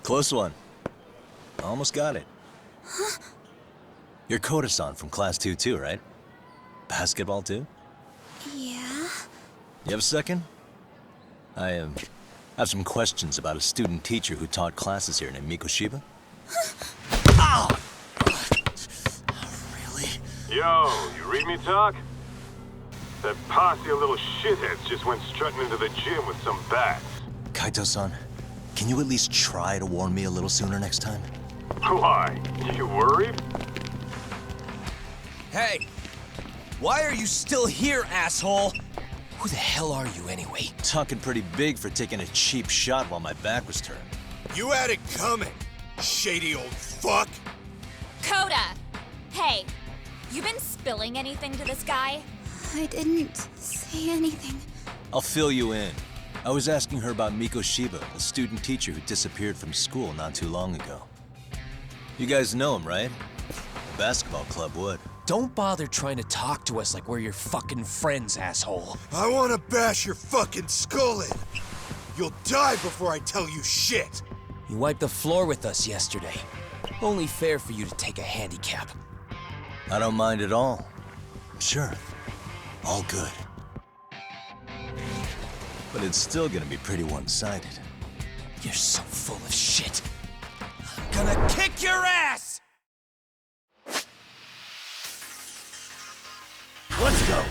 Close one. Almost got it. Huh? You're Koda-san from Class 2 too, right? Basketball too? Yeah? You have a second? I have some questions about a student teacher who taught classes here named Mikoshiba. Ow! Really? Yo, you read me talk? That posse of little shitheads just went strutting into the gym with some bats. Kaito-san, can you at least try to warn me a little sooner next time? Why? You worried? Hey! Why are you still here, asshole? Who the hell are you anyway? Talking pretty big for taking a cheap shot while my back was turned. You had it coming, shady old fuck! Coda! Hey, you been spilling anything to this guy? I didn't say anything. I'll fill you in. I was asking her about Mikoshiba, a student teacher who disappeared from school not too long ago. You guys know him, right? The basketball club would. Don't bother trying to talk to us like we're your fucking friends, asshole. I wanna bash your fucking skull in! You'll die before I tell you shit! You wiped the floor with us yesterday. Only fair for you to take a handicap. I don't mind at all. Sure. All good. But it's still gonna be pretty one-sided. You're so full of shit. I'm gonna kick your ass! Let's go!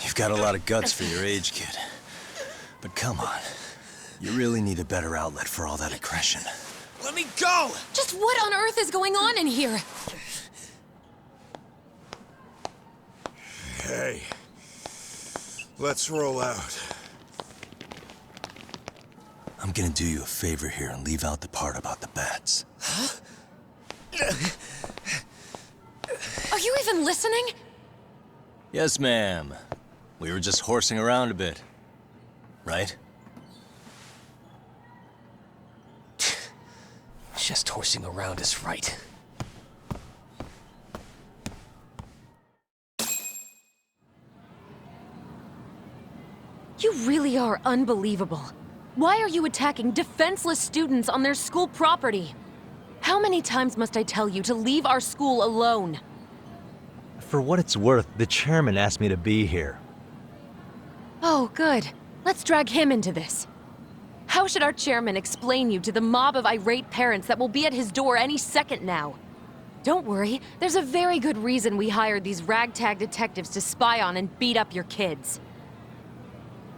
You've got a lot of guts for your age, kid. But come on. You really need a better outlet for all that aggression. Let me go! Just what on earth is going on in here? Hey, let's roll out. I'm gonna do you a favor here and leave out the part about the bats. Are you even listening? Yes, ma'am. We were just horsing around a bit. Right? Just horsing around is right. You really are unbelievable. Why are you attacking defenseless students on their school property? How many times must I tell you to leave our school alone? For what it's worth, the chairman asked me to be here. Oh, good. Let's drag him into this. How should our chairman explain you to the mob of irate parents that will be at his door any second now? Don't worry, there's a very good reason we hired these ragtag detectives to spy on and beat up your kids.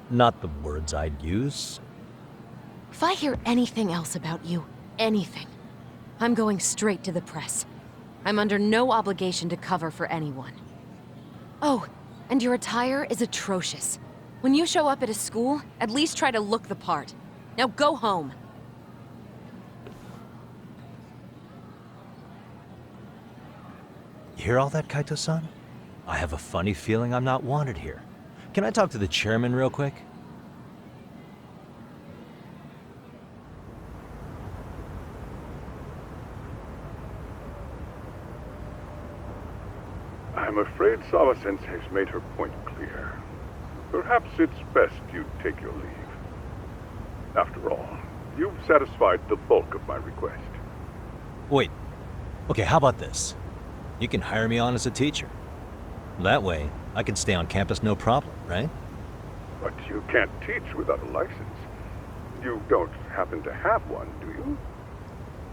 Not the words I'd use. If I hear anything else about you, anything, I'm going straight to the press. I'm under no obligation to cover for anyone. Oh, and your attire is atrocious. When you show up at a school, at least try to look the part. Now go home. You hear all that, Kaito-san? I have a funny feeling I'm not wanted here. Can I talk to the chairman real quick? I'm afraid Sawa-sensei's made her point clear. Perhaps it's best you take your leave. After all, you've satisfied the bulk of my request. Wait. Okay, how about this? You can hire me on as a teacher. That way, I can stay on campus no problem, right? But you can't teach without a license. You don't happen to have one, do you?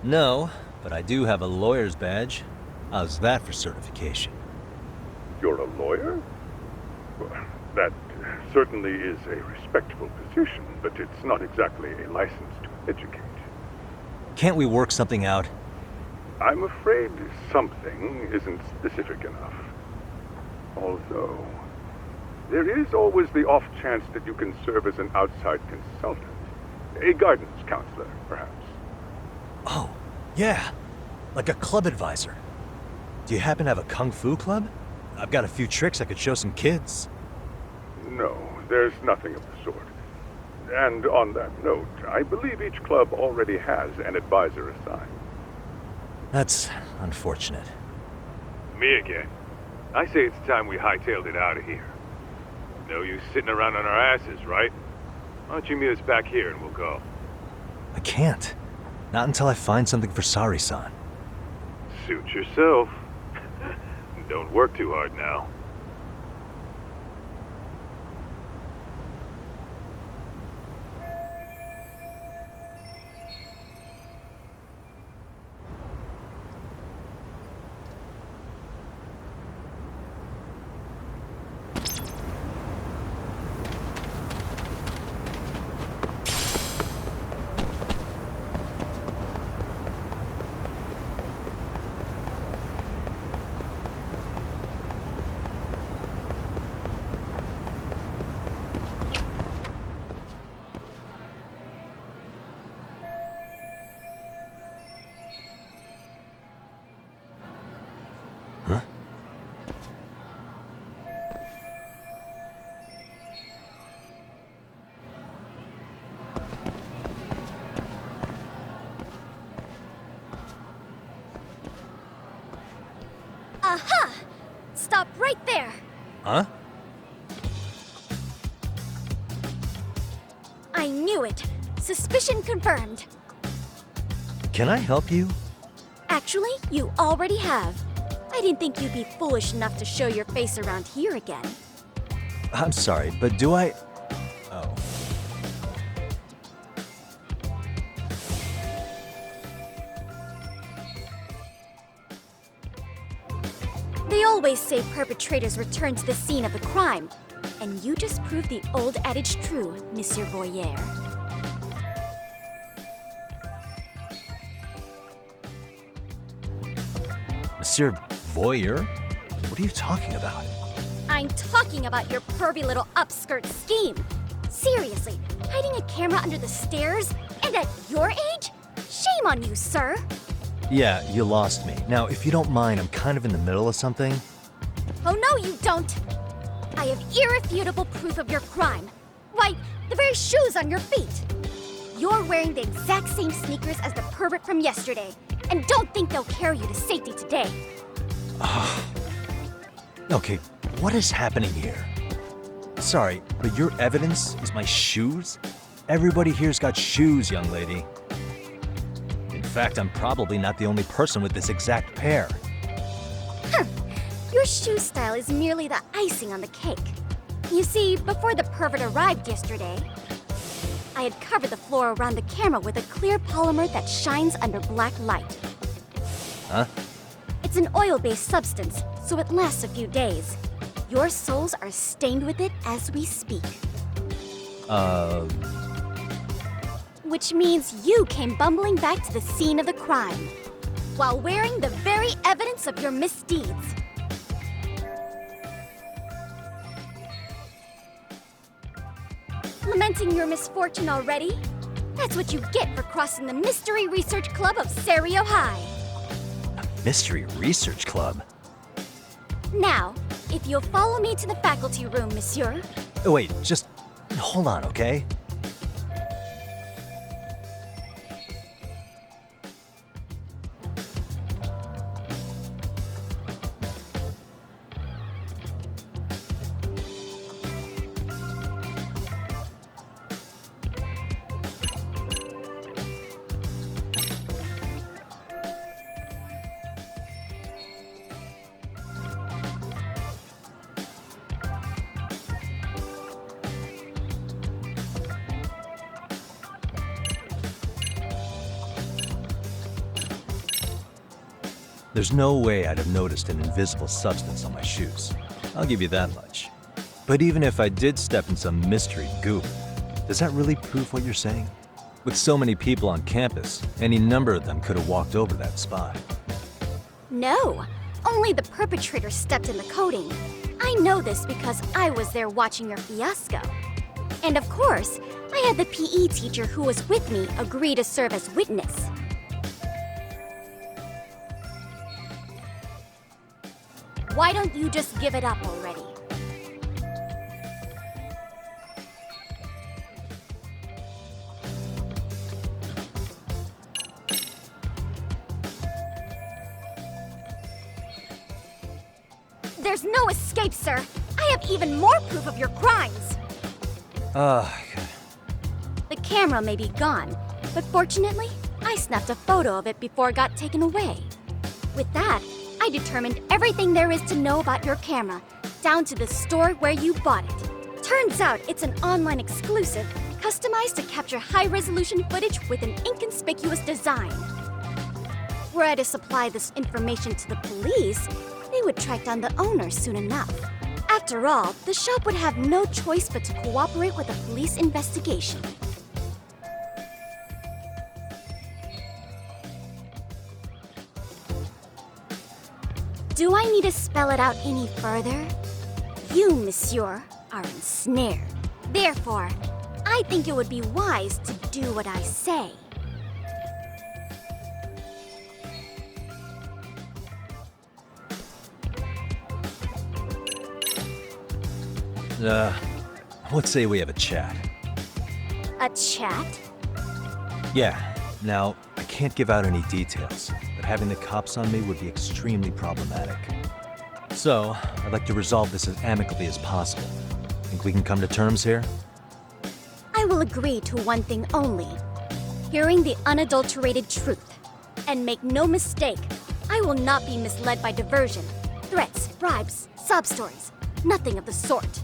No, but I do have a lawyer's badge. How's that for certification? You're a lawyer? Well, that certainly is a respectable position, but it's not exactly a license to educate. Can't we work something out? I'm afraid something isn't specific enough. Although, there is always the off chance that you can serve as an outside consultant. A guidance counselor, perhaps. Oh, yeah. Like a club advisor. Do you happen to have a kung fu club? I've got a few tricks I could show some kids. No, there's nothing of the sort. And on that note, I believe each club already has an advisor assigned. That's unfortunate. Me again. I say it's time we hightailed it out of here. No use sitting around on our asses, right? Why don't you meet us back here and we'll go? I can't. Not until I find something for Sari-san. Suit yourself. Don't work too hard now. Aha! Stop right there! Huh? I knew it. Suspicion confirmed. Can I help you? Actually, you already have. I didn't think you'd be foolish enough to show your face around here again. I'm sorry, but do I... Oh. They always say perpetrators return to the scene of the crime. And you just proved the old adage true, Monsieur Boyer. Monsieur Voyeur? What are you talking about? I'm talking about your pervy little upskirt scheme. Seriously, hiding a camera under the stairs? And at your age? Shame on you, sir. Yeah, you lost me. Now, if you don't mind, I'm kind of in the middle of something. Oh, no, you don't. I have irrefutable proof of your crime. Why, the very shoes on your feet. You're wearing the exact same sneakers as the pervert from yesterday. And don't think they'll carry you to safety today. Okay, what is happening here? Sorry, but your evidence is my shoes? Everybody here's got shoes, young lady. In fact, I'm probably not the only person with this exact pair. Your shoe style is merely the icing on the cake. You see, before the pervert arrived yesterday, I had covered the floor around the camera with a clear polymer that shines under black light. Huh? It's an oil-based substance, so it lasts a few days. Your soles are stained with it as we speak. Which means you came bumbling back to the scene of the crime, while wearing the very evidence of your misdeeds. Lamenting your misfortune already? That's what you get for crossing the Mystery Research Club of Serio High. Mystery Research Club? Now, if you'll follow me to the faculty room, monsieur. Oh, wait, just hold on, okay? There's no way I'd have noticed an invisible substance on my shoes. I'll give you that much. But even if I did step in some mystery goop, does that really prove what you're saying? With so many people on campus, any number of them could have walked over that spot. No, only the perpetrator stepped in the coding. I know this because I was there watching your fiasco. And of course, I had the PE teacher who was with me agree to serve as witness. Why don't you just give it up already? There's no escape, sir. I have even more proof of your crimes. Ugh. The camera may be gone, but fortunately, I snapped a photo of it before it got taken away. With that, I determined everything there is to know about your camera, down to the store where you bought it. Turns out it's an online exclusive, customized to capture high-resolution footage with an inconspicuous design. Were I to supply this information to the police, they would track down the owner soon enough. After all, the shop would have no choice but to cooperate with a police investigation. Do I need to spell it out any further? You, monsieur, are ensnared. Therefore, I think it would be wise to do what I say. Let's say we have a chat. A chat? Yeah. Now, I can't give out any details, but having the cops on me would be extremely problematic. So, I'd like to resolve this as amicably as possible. Think we can come to terms here? I will agree to one thing only. Hearing the unadulterated truth. And make no mistake, I will not be misled by diversion, threats, bribes, sob stories. Nothing of the sort.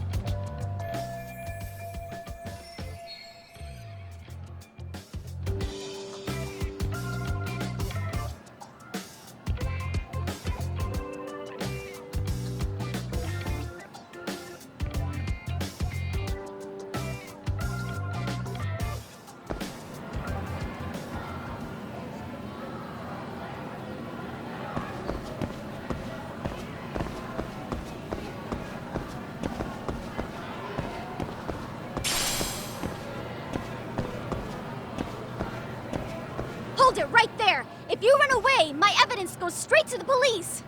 Hold it right there! If you run away, my evidence goes straight to the police!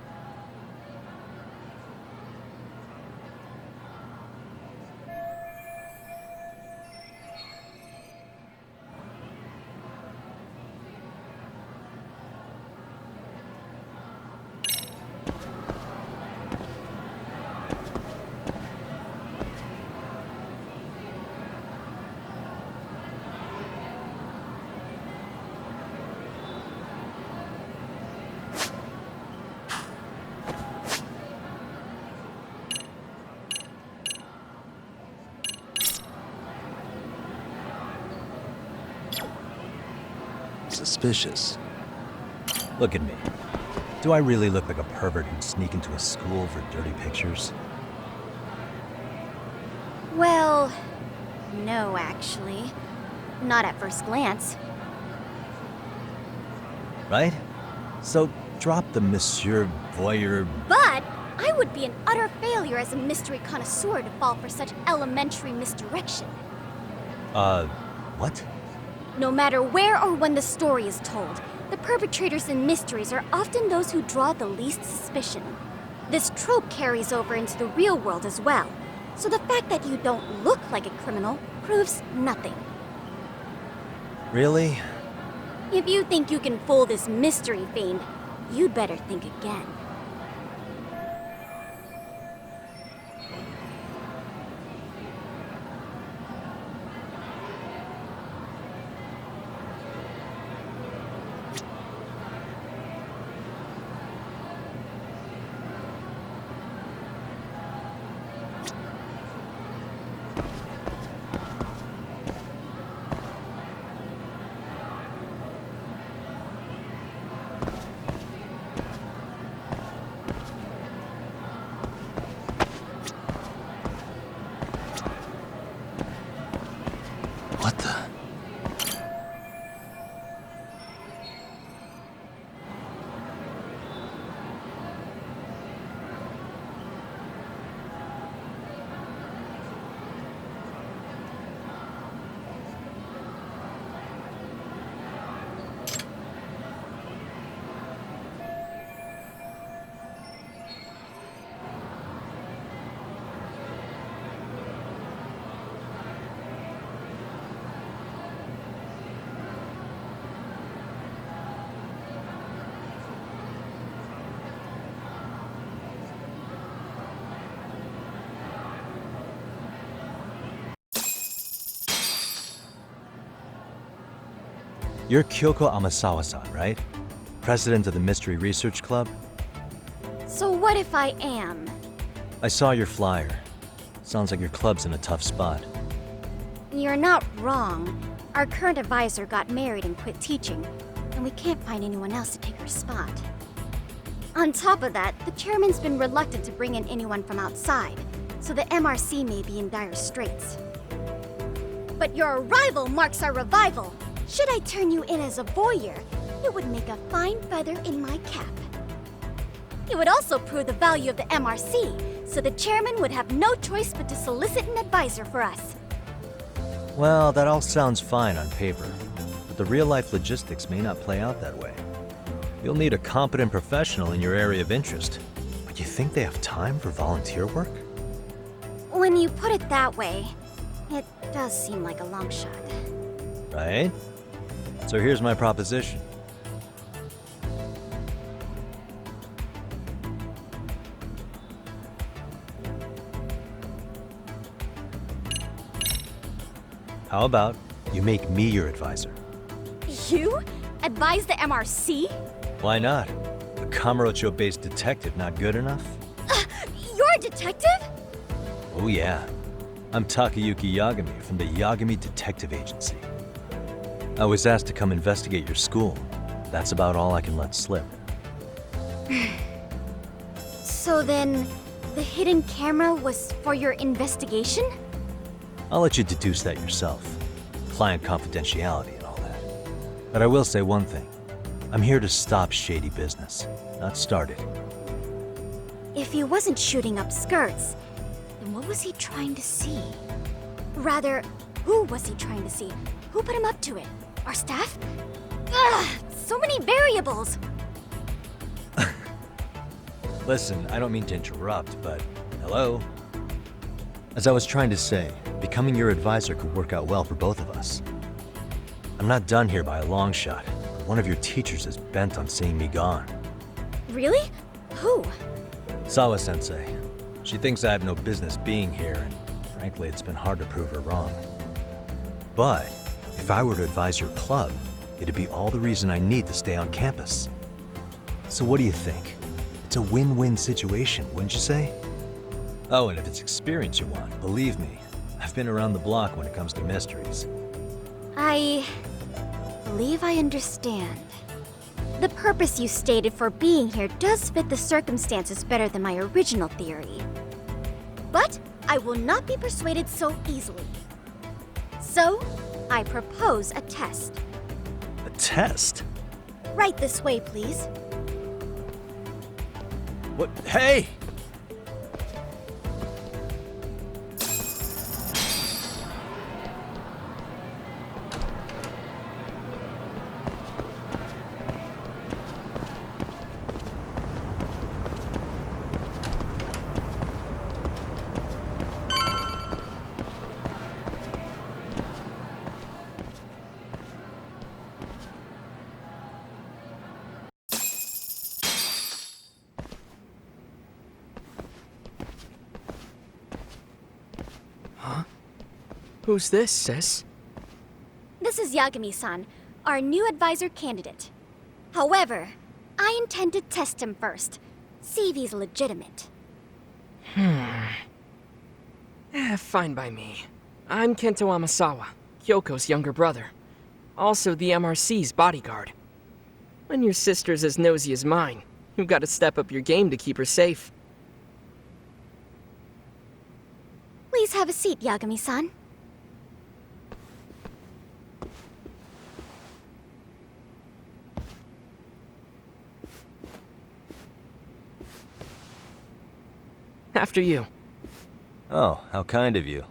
Suspicious. Look at me. Do I really look like a pervert who'd sneak into a school for dirty pictures? Well, no, actually. Not at first glance. Right? So drop the Monsieur Voyeur. But I would be an utter failure as a mystery connoisseur to fall for such elementary misdirection. What? No matter where or when the story is told, the perpetrators in mysteries are often those who draw the least suspicion. This trope carries over into the real world as well, so the fact that you don't look like a criminal proves nothing. Really? If you think you can fool this mystery fiend, you'd better think again. You're Kyoko Amasawa-san, right? President of the Mystery Research Club? So what if I am? I saw your flyer. Sounds like your club's in a tough spot. You're not wrong. Our current advisor got married and quit teaching, and we can't find anyone else to take her spot. On top of that, the chairman's been reluctant to bring in anyone from outside, so the MRC may be in dire straits. But your arrival marks our revival. Should I turn you in as a voyeur, it would make a fine feather in my cap. It would also prove the value of the MRC, so the chairman would have no choice but to solicit an advisor for us. Well, that all sounds fine on paper, but the real-life logistics may not play out that way. You'll need a competent professional in your area of interest, but you think they have time for volunteer work? When you put it that way, it does seem like a long shot. Right? So here's my proposition. How about you make me your advisor? You? Advise the MRC? Why not? A Kamurocho-based detective not good enough? You're a detective? Oh yeah. I'm Takayuki Yagami from the Yagami Detective Agency. I was asked to come investigate your school. That's about all I can let slip. So then, the hidden camera was for your investigation? I'll let you deduce that yourself. Client confidentiality and all that. But I will say one thing. I'm here to stop shady business, not start it. If he wasn't shooting up skirts, then what was he trying to see? Rather, who was he trying to see? Who put him up to it? Our staff? Ugh, so many variables! Listen, I don't mean to interrupt, but hello? As I was trying to say, becoming your advisor could work out well for both of us. I'm not done here by a long shot. One of your teachers is bent on seeing me gone. Really? Who? Sawa-sensei. She thinks I have no business being here, and frankly, it's been hard to prove her wrong. But if I were to advise your club, it'd be all the reason I need to stay on campus. So what do you think? It's a win-win situation, wouldn't you say? Oh, and if it's experience you want, believe me, I've been around the block when it comes to mysteries. I believe I understand. The purpose you stated for being here does fit the circumstances better than my original theory. But I will not be persuaded so easily. So, I propose a test. A test? Right this way, please. What? Hey! Who's this, sis? This is Yagami-san, our new advisor candidate. However, I intend to test him first, see if he's legitimate. Fine by me. I'm Kento Amasawa, Kyoko's younger brother. Also the MRC's bodyguard. When your sister's as nosy as mine, you've got to step up your game to keep her safe. Please have a seat, Yagami-san. After you. Oh, how kind of you.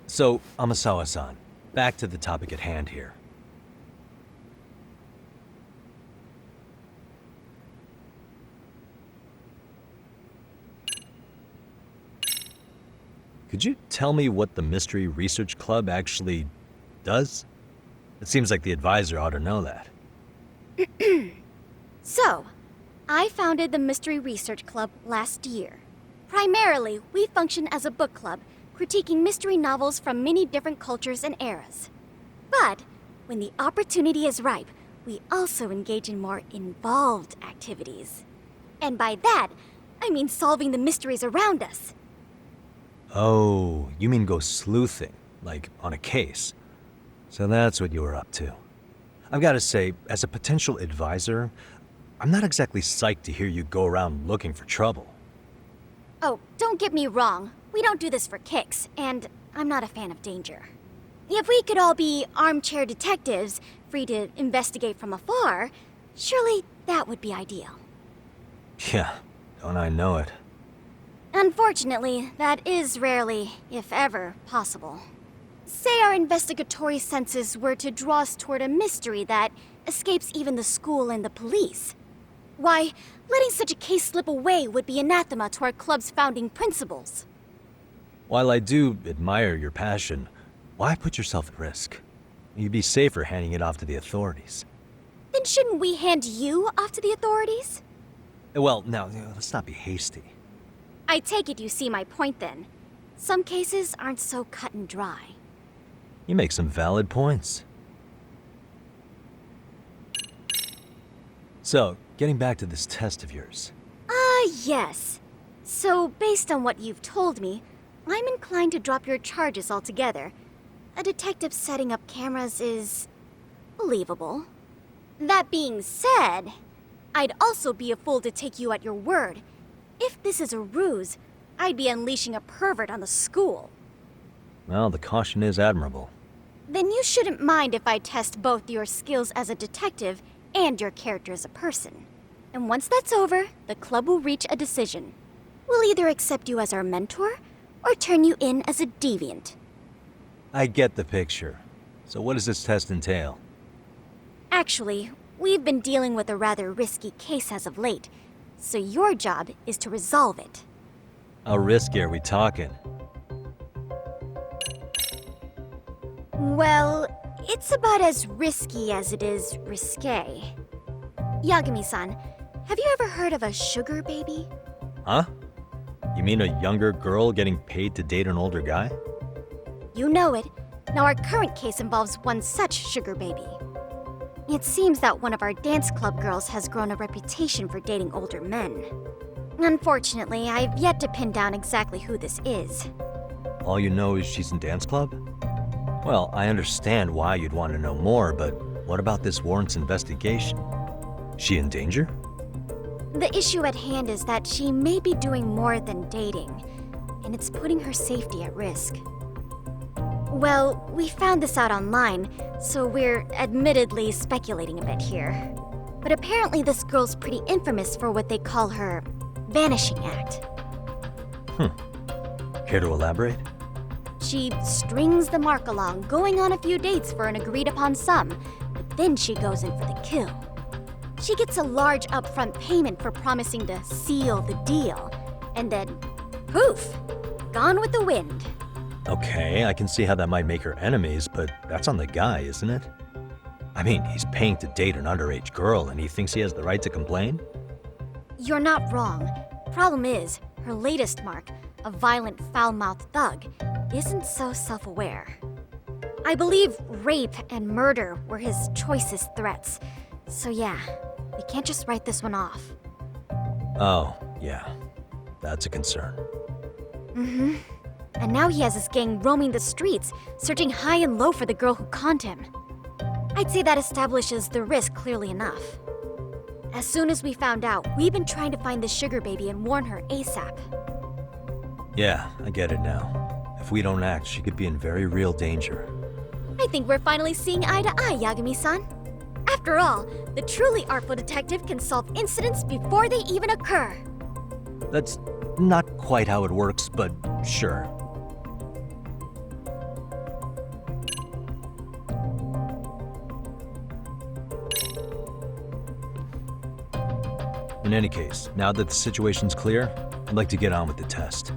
So, Amasawa-san, back to the topic at hand here. Could you tell me what the Mystery Research Club actually does? It seems like the advisor ought to know that. So, I founded the Mystery Research Club last year. Primarily, we function as a book club, critiquing mystery novels from many different cultures and eras. But when the opportunity is ripe, we also engage in more involved activities. And by that, I mean solving the mysteries around us. Oh, you mean go sleuthing, like on a case. So that's what you were up to. I've got to say, as a potential advisor, I'm not exactly psyched to hear you go around looking for trouble. Oh, don't get me wrong. We don't do this for kicks, and I'm not a fan of danger. If we could all be armchair detectives, free to investigate from afar, surely that would be ideal. Yeah, don't I know it. Unfortunately, that is rarely, if ever, possible. Say our investigatory senses were to draw us toward a mystery that escapes even the school and the police. Why, letting such a case slip away would be anathema to our club's founding principles. While I do admire your passion, why put yourself at risk? You'd be safer handing it off to the authorities. Then shouldn't we hand you off to the authorities? Well, now, let's not be hasty. I take it you see my point then. Some cases aren't so cut and dry. You make some valid points. So, getting back to this test of yours. Yes. So, based on what you've told me, I'm inclined to drop your charges altogether. A detective setting up cameras is believable. That being said, I'd also be a fool to take you at your word. If this is a ruse, I'd be unleashing a pervert on the school. Well, the caution is admirable. Then you shouldn't mind if I test both your skills as a detective and your character as a person. And once that's over, the club will reach a decision. We'll either accept you as our mentor, or turn you in as a deviant. I get the picture. So what does this test entail? Actually, we've been dealing with a rather risky case as of late, so your job is to resolve it. How risky are we talking? Well, it's about as risky as it is risque. Yagami-san, have you ever heard of a sugar baby? Huh? You mean a younger girl getting paid to date an older guy? You know it. Now our current case involves one such sugar baby. It seems that one of our dance club girls has grown a reputation for dating older men. Unfortunately, I've yet to pin down exactly who this is. All you know is she's in dance club? Well, I understand why you'd want to know more, but what about this warrants investigation? She in danger? The issue at hand is that she may be doing more than dating, and it's putting her safety at risk. Well, we found this out online, so we're admittedly speculating a bit here. But apparently this girl's pretty infamous for what they call her vanishing act. Care to elaborate? She strings the mark along, going on a few dates for an agreed-upon sum, but then she goes in for the kill. She gets a large upfront payment for promising to seal the deal, and then, poof, gone with the wind. Okay, I can see how that might make her enemies, but that's on the guy, isn't it? I mean, he's paying to date an underage girl, and he thinks he has the right to complain? You're not wrong. Problem is, her latest mark, a violent, foul-mouthed thug, isn't so self-aware. I believe rape and murder were his choicest threats. So yeah, we can't just write this one off. Oh, yeah. That's a concern. Mm-hmm. And now he has his gang roaming the streets, searching high and low for the girl who conned him. I'd say that establishes the risk clearly enough. As soon as we found out, we've been trying to find the sugar baby and warn her ASAP. Yeah, I get it now. If we don't act, she could be in very real danger. I think we're finally seeing eye to eye, Yagami-san. After all, the truly artful detective can solve incidents before they even occur. That's not quite how it works, but sure. In any case, now that the situation's clear, I'd like to get on with the test.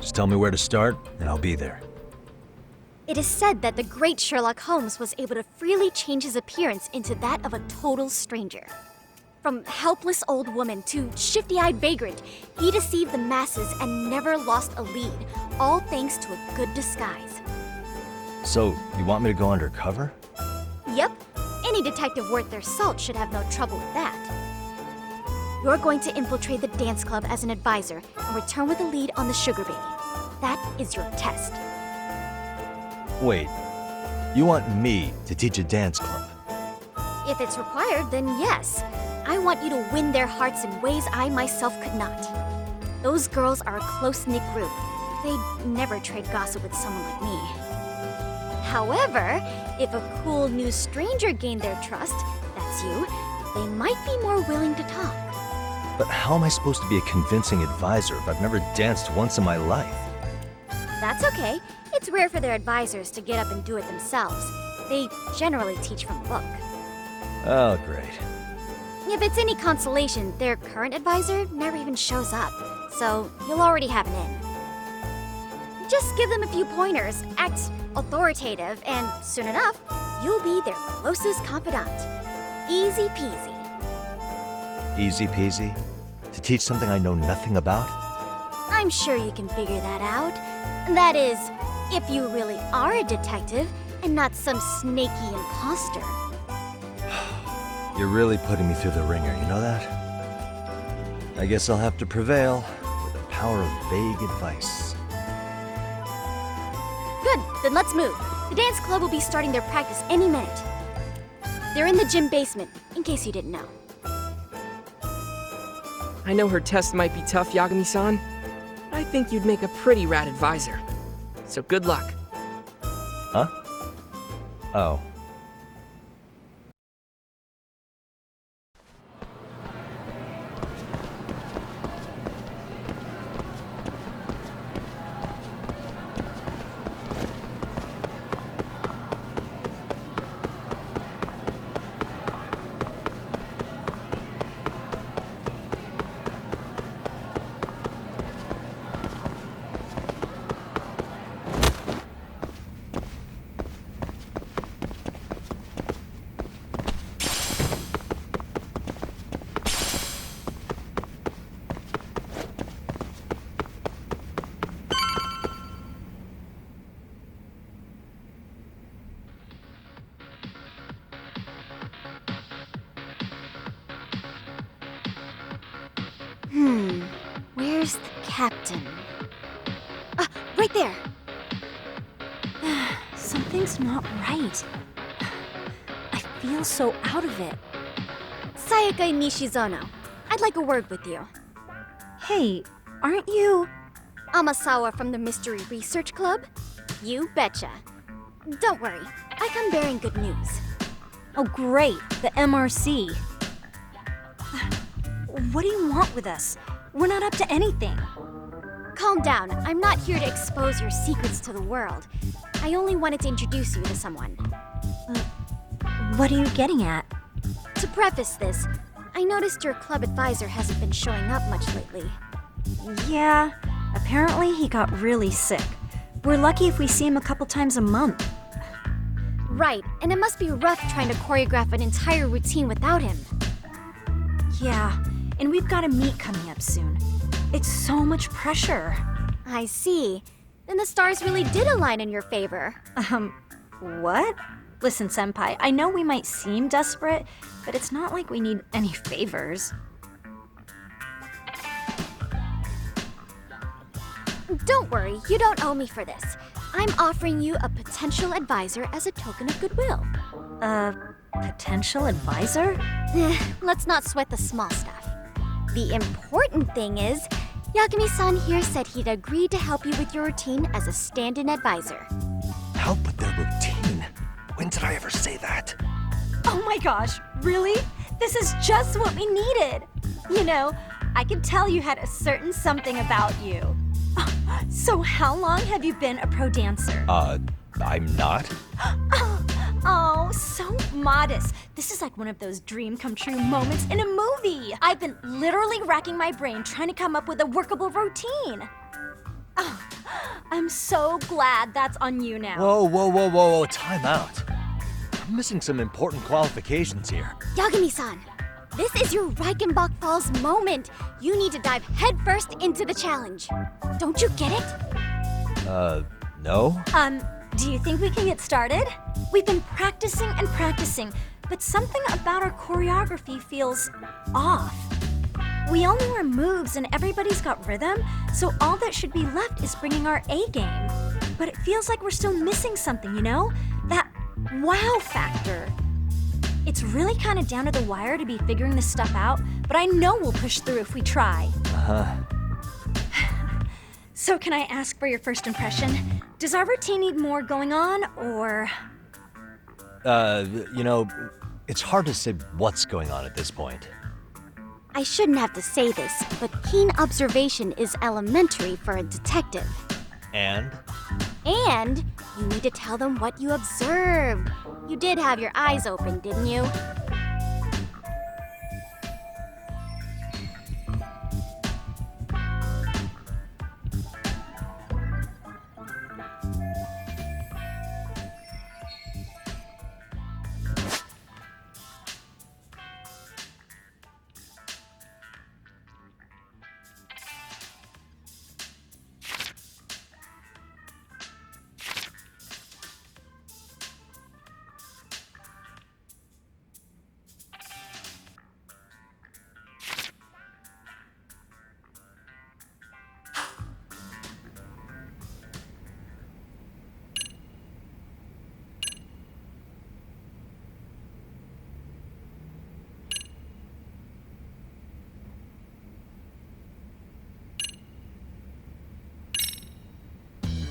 Just tell me where to start, and I'll be there. It is said that the great Sherlock Holmes was able to freely change his appearance into that of a total stranger. From helpless old woman to shifty-eyed vagrant, he deceived the masses and never lost a lead, all thanks to a good disguise. So, you want me to go undercover? Yep, any detective worth their salt should have no trouble with that. You're going to infiltrate the dance club as an advisor and return with a lead on the sugar baby. That is your test. Wait, you want me to teach a dance club? If it's required, then yes. I want you to win their hearts in ways I myself could not. Those girls are a close-knit group. They'd never trade gossip with someone like me. However, if a cool new stranger gained their trust, that's you, they might be more willing to talk. But how am I supposed to be a convincing advisor if I've never danced once in my life? That's okay. It's rare for their advisors to get up and do it themselves. They generally teach from a book. Oh, great. If it's any consolation, their current advisor never even shows up, so you'll already have an in. Just give them a few pointers, act authoritative, and soon enough, you'll be their closest confidant. Easy peasy. Easy peasy? To teach something I know nothing about? I'm sure you can figure that out. That is, if you really are a detective and not some snaky imposter. You're really putting me through the ringer, you know that? I guess I'll have to prevail with the power of vague advice. Good, then let's move. The dance club will be starting their practice any minute. They're in the gym basement, in case you didn't know. I know her test might be tough, Yagami-san. I think you'd make a pretty rad advisor. So good luck. Huh? Oh. Where's the captain? Ah, right there! Something's not right. I feel so out of it. Sayaka Nishizono, I'd like a word with you. Hey, aren't you... Amasawa from the Mystery Research Club? You betcha. Don't worry, I come bearing good news. Oh great, the MRC. What do you want with us? We're not up to anything. Calm down, I'm not here to expose your secrets to the world. I only wanted to introduce you to someone. What are you getting at? To preface this, I noticed your club advisor hasn't been showing up much lately. Yeah, apparently he got really sick. We're lucky if we see him a couple times a month. Right, and it must be rough trying to choreograph an entire routine without him. Yeah, and we've got a meet coming up soon. It's so much pressure. I see. Then the stars really did align in your favor. What? Listen, Senpai, I know we might seem desperate, but it's not like we need any favors. Don't worry, you don't owe me for this. I'm offering you a potential advisor as a token of goodwill. Potential advisor? Let's not sweat the small stuff. The important thing is, Yagami-san here said he'd agreed to help you with your routine as a stand-in advisor. Help with their routine? When did I ever say that? Oh my gosh, really? This is just what we needed. You know, I could tell you had a certain something about you. So how long have you been a pro dancer? I'm not. Oh, so modest. This is like one of those dream come true moments in a movie. I've been literally racking my brain trying to come up with a workable routine. Oh, I'm so glad that's on you now. Whoa, time out. I'm missing some important qualifications here. Yagami-san, This is your Reichenbach Falls moment. You need to dive headfirst into the challenge. Don't you get it? No? Do you think we can get started? We've been practicing and practicing, but something about our choreography feels off. We all know our moves and everybody's got rhythm, so all that should be left is bringing our A game. But it feels like we're still missing something, you know? That wow factor. It's really kind of down to the wire to be figuring this stuff out, but I know we'll push through if we try. So can I ask for your first impression? Does our routine need more going on, or...? You know, it's hard to say what's going on at this point. I shouldn't have to say this, but keen observation is elementary for a detective. And? And you need to tell them what you observed. You did have your eyes open, didn't you?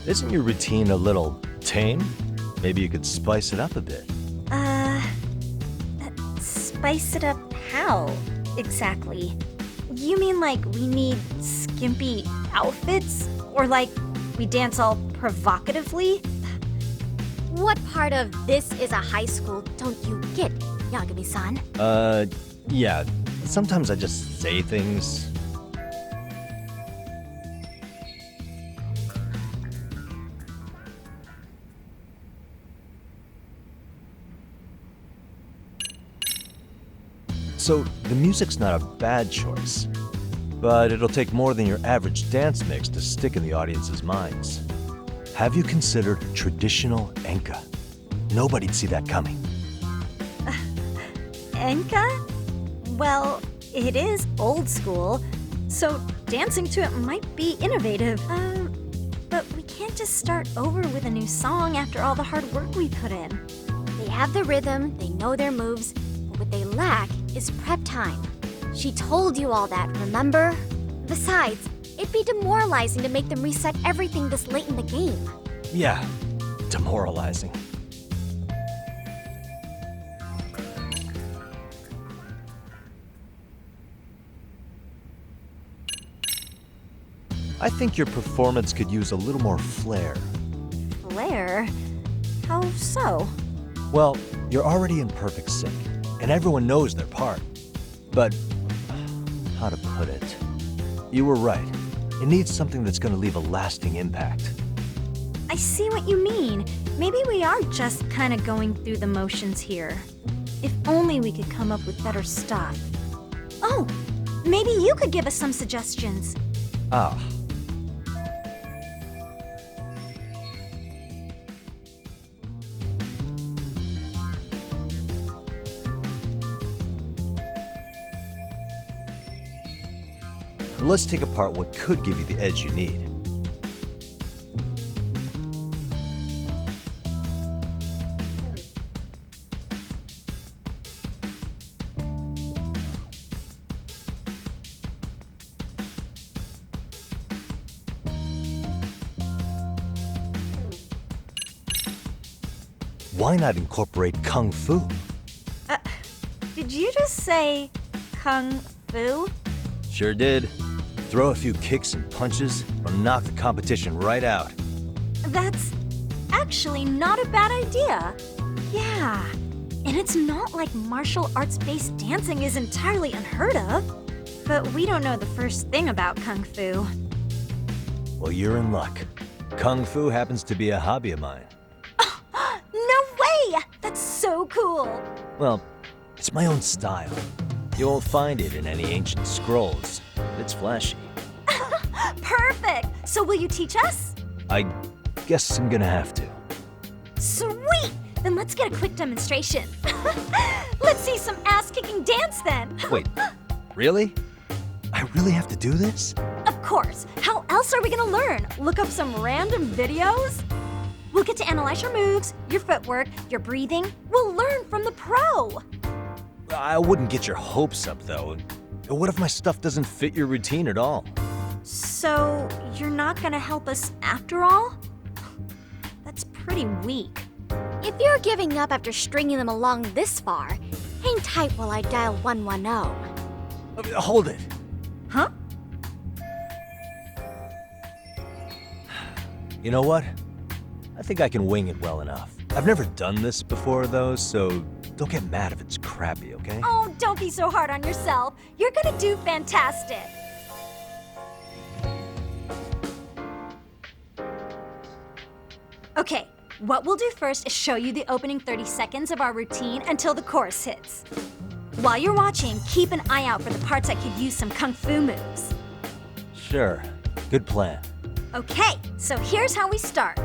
Isn't your routine a little tame? Maybe you could spice it up a bit. Spice it up how, exactly? You mean like we need skimpy outfits? Or like we dance all provocatively? What part of this is a high school don't you get, Yagami-san? Yeah. Sometimes I just say things. So, the music's not a bad choice, but it'll take more than your average dance mix to stick in the audience's minds. Have you considered traditional enka? Nobody'd see that coming. Enka? Well, it is old school, so dancing to it might be innovative. But we can't just start over with a new song after all the hard work we put in. They have the rhythm, they know their moves, but what they lack is prep time. She told you all that, remember? Besides, it'd be demoralizing to make them reset everything this late in the game. Yeah, demoralizing. I think your performance could use a little more flair. Flair? How so? Well, you're already in perfect sync, and everyone knows their part. But, how to put it? You were right. It needs something that's gonna leave a lasting impact. I see what you mean. Maybe we are just kind of going through the motions here. If only we could come up with better stuff. Oh, maybe you could give us some suggestions. Ah. Let's take apart what could give you the edge you need. Why not incorporate Kung Fu? Did you just say Kung Fu? Sure did. Throw a few kicks and punches, or knock the competition right out. That's actually not a bad idea. Yeah, and it's not like martial arts-based dancing is entirely unheard of. But we don't know the first thing about Kung Fu. Well, you're in luck. Kung Fu happens to be a hobby of mine. No way! That's so cool! Well, it's my own style. You won't find it in any ancient scrolls. It's flashy. Perfect! So will you teach us? I guess I'm gonna have to. Sweet! Then let's get a quick demonstration. Let's see some ass-kicking dance then. Wait, really? I really have to do this? Of course. How else are we gonna learn? Look up some random videos? We'll get to analyze your moves, your footwork, your breathing. We'll learn from the pro. I wouldn't get your hopes up, though. What if my stuff doesn't fit your routine at all? So, you're not gonna help us after all? That's pretty weak. If you're giving up after stringing them along this far, hang tight while I dial 110. Hold it. Huh? You know what? I think I can wing it well enough. I've never done this before, though, so don't get mad if it's crappy, okay? Oh, don't be so hard on yourself. You're gonna do fantastic. Okay, what we'll do first is show you the opening 30 seconds of our routine until the chorus hits. While you're watching, keep an eye out for the parts that could use some kung fu moves. Sure. Good plan. Okay, so here's how we start.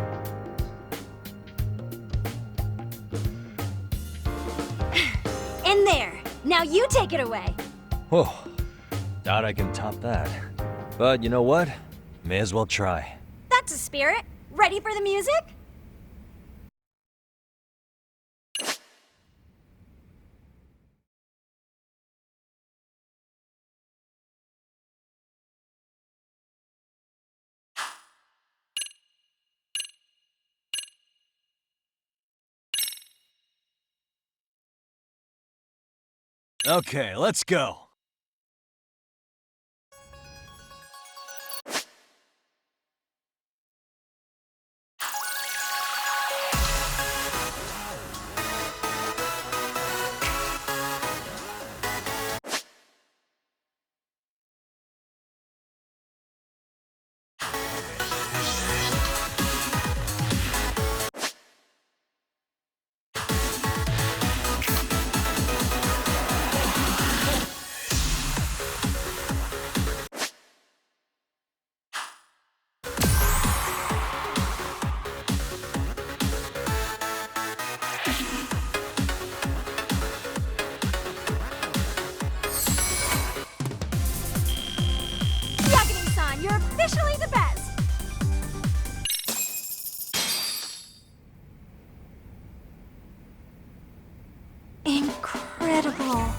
In there. Now you take it away. Whoa. Doubt I can top that. But you know what? May as well try. That's a spirit. Ready for the music? Okay, let's go. Yagami-san, you're officially the best. Incredible.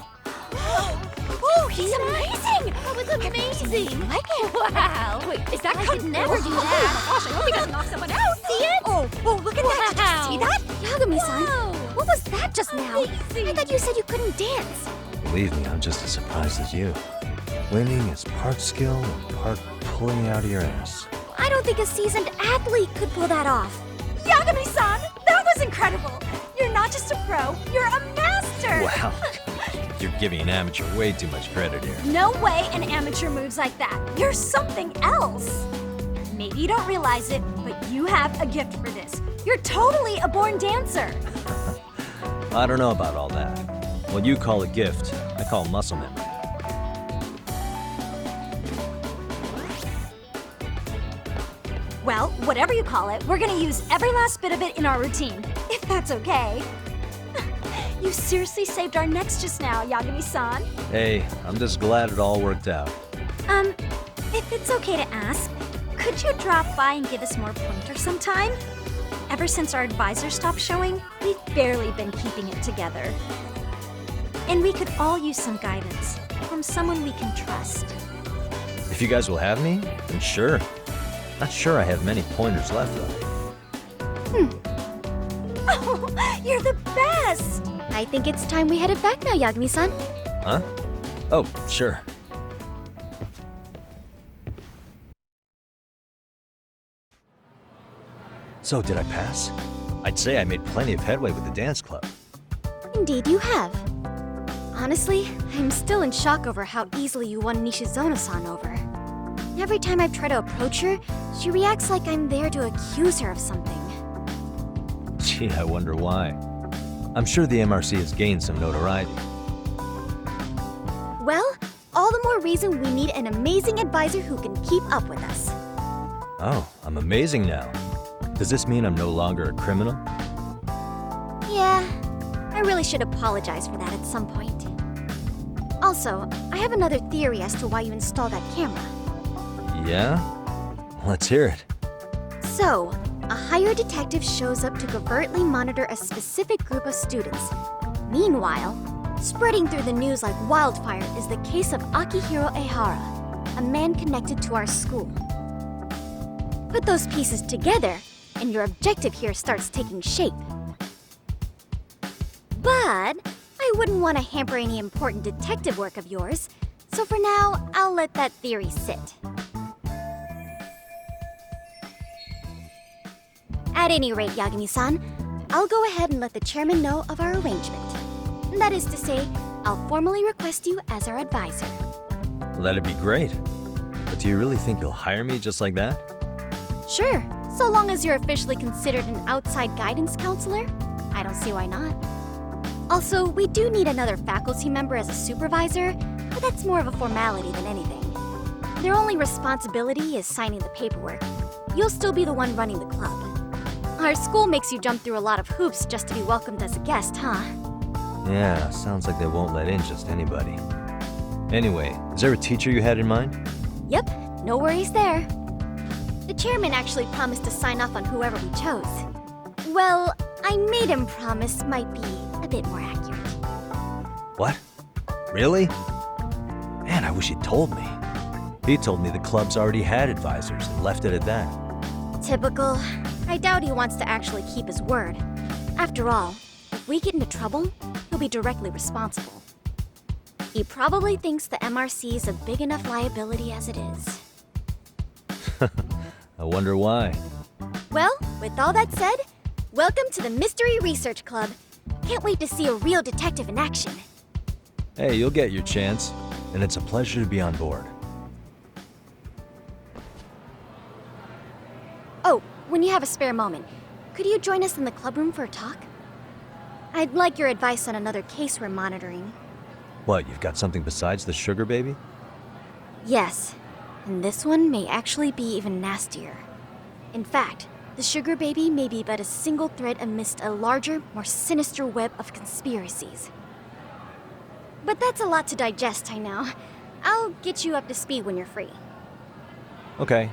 Oh, he's amazing! That was amazing! Like it? Wow! Wait, is that I could never do that. Oh my gosh, I hope he doesn't knock someone out. See it? Oh, look at that. Did you see that? Yagami-san, Wow. what was that just now? I thought you said you couldn't dance. Believe me, I'm just as surprised as you. Winning is part skill and part pulling out of your ass. I don't think a seasoned athlete could pull that off. Yagami-san, that was incredible. You're not just a pro, you're a master. Wow. You're giving an amateur way too much credit here. No way an amateur moves like that. You're something else. Maybe you don't realize it, but you have a gift for this. You're totally a born dancer. I don't know about all that. What you call a gift, I call muscle memory. Well, whatever you call it, we're gonna use every last bit of it in our routine, if that's okay. You seriously saved our necks just now, Yagami-san. Hey, I'm just glad it all worked out. If it's okay to ask, could you drop by and give us more pointers sometime? Ever since our advisor stopped showing, we've barely been keeping it together. And we could all use some guidance from someone we can trust. If you guys will have me, then sure. Not sure I have many pointers left, though. Oh, you're the best! I think it's time we headed back now, Yagami-san. Huh? Oh, sure. So, did I pass? I'd say I made plenty of headway with the dance club. Indeed you have. Honestly, I'm still in shock over how easily you won Nishizono-san over. Every time I've tried to approach her, she reacts like I'm there to accuse her of something. Gee, I wonder why. I'm sure the MRC has gained some notoriety. one more reason we need an amazing advisor who can keep up with us. Oh, I'm amazing now. Does this mean I'm no longer a criminal? Yeah, I really should apologize for that at some point. Also, I have another theory as to why you installed that camera. Yeah? Let's hear it. So, a hired detective shows up to covertly monitor a specific group of students. Meanwhile, spreading through the news like wildfire is the case of Akihiro Ehara, a man connected to our school. Put those pieces together, and your objective here starts taking shape. But I wouldn't want to hamper any important detective work of yours, so for now, I'll let that theory sit. At any rate, Yagami-san, I'll go ahead and let the chairman know of our arrangement. That is to say, I'll formally request you as our advisor. Well, that'd be great. But do you really think you'll hire me just like that? Sure, so long as you're officially considered an outside guidance counselor, I don't see why not. Also, we do need another faculty member as a supervisor, but that's more of a formality than anything. Their only responsibility is signing the paperwork. You'll still be the one running the club. Our school makes you jump through a lot of hoops just to be welcomed as a guest, huh? Yeah, sounds like they won't let in just anybody. Anyway, is there a teacher you had in mind? Yep, no worries there. The chairman actually promised to sign off on whoever we chose. Well, I made him promise might be a bit more accurate. What? Really? Man, I wish he'd told me. He told me the club's already had advisors and left it at that. Typical. I doubt he wants to actually keep his word. After all, if we get into trouble, he'll be directly responsible. He probably thinks the MRC is a big enough liability as it is. I wonder why. Well, with all that said, welcome to the Mystery Research Club. Can't wait to see a real detective in action. Hey, you'll get your chance, and it's a pleasure to be on board. Oh, when you have a spare moment, could you join us in the clubroom for a talk? I'd like your advice on another case we're monitoring. What, you've got something besides the sugar baby? Yes, and this one may actually be even nastier. In fact, the sugar baby may be but a single thread amidst a larger, more sinister web of conspiracies. But that's a lot to digest, I know. I'll get you up to speed when you're free. Okay.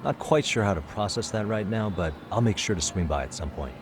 Not quite sure how to process that right now, but I'll make sure to swing by at some point.